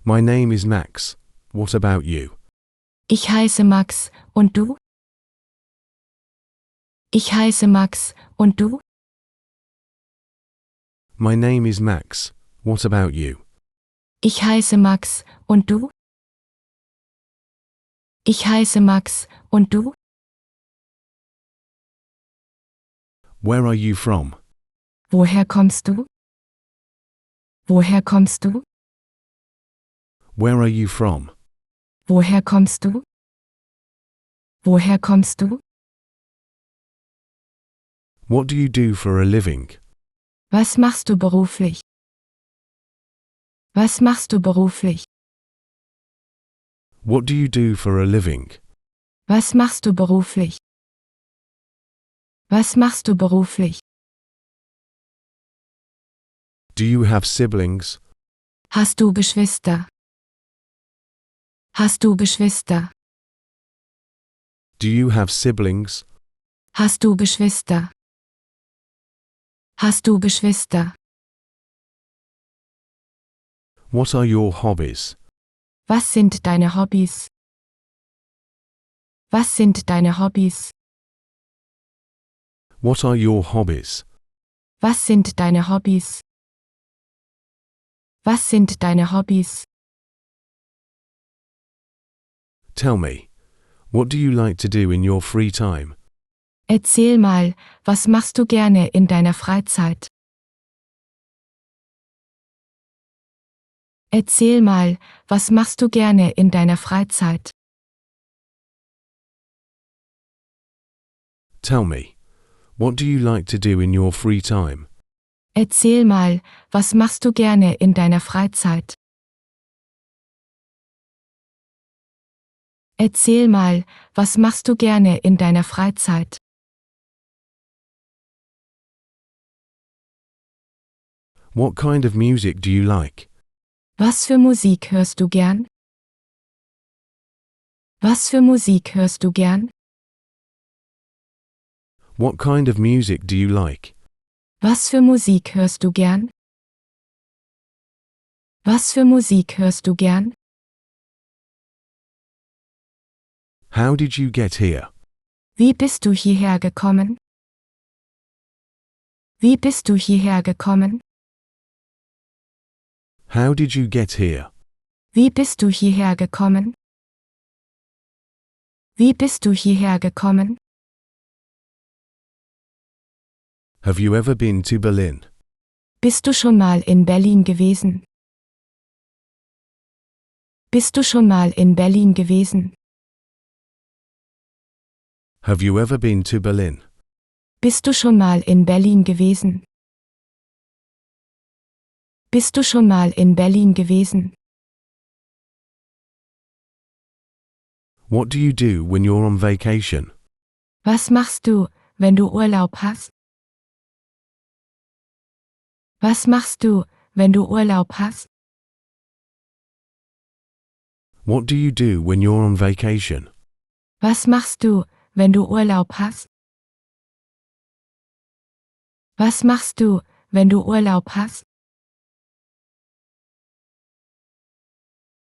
My name is Max. What about you? Ich heiße Max, und du? Ich heiße Max, und du? My name is Max. What about you? Ich heiße Max, und du? Ich heiße Max, und du? Where are you from? Woher kommst du? Woher kommst du? Where are you from? Woher kommst du? Woher kommst du? What do you do for a living? Was machst du beruflich? Was machst du beruflich? What do you do for a living? Was machst du beruflich? Was machst du beruflich? Do you have siblings? Hast du Geschwister? Hast du Geschwister? Do you have siblings? Hast du Geschwister? Hast du Geschwister? What are your hobbies? Was sind deine Hobbys? Was sind deine Hobbys? What are your hobbies? Was sind deine Hobbys? Was sind deine Hobbys? Tell me, what do you like to do in your free time? Erzähl mal, was machst du gerne in deiner Freizeit? Erzähl mal, was machst du gerne in deiner Freizeit? Tell me, what do you like to do in your free time? Erzähl mal, was machst du gerne in deiner Freizeit? Erzähl mal, was machst du gerne in deiner Freizeit? What kind of music do you like? Was für Musik hörst du gern? Was für Musik hörst du gern? What kind of music do you like? Was für Musik hörst du gern? Was für Musik hörst du gern? How did you get here? Wie bist du hierher gekommen? Wie bist du hierher gekommen? How did you get here? Wie bist du hierher gekommen? Wie bist du hierher gekommen? Have you ever been to Berlin? Bist du schon mal in Berlin gewesen? Bist du schon mal in Berlin gewesen? Have you ever been to Berlin? Bist du schon mal in Berlin gewesen? Bist du schon mal in Berlin gewesen? What do you do when you're on vacation? Was machst du, wenn du Urlaub hast? Was machst du, wenn du Urlaub hast? What do you do when you're on vacation? Was machst du, wenn du Urlaub hast? Was machst du, wenn du Urlaub hast?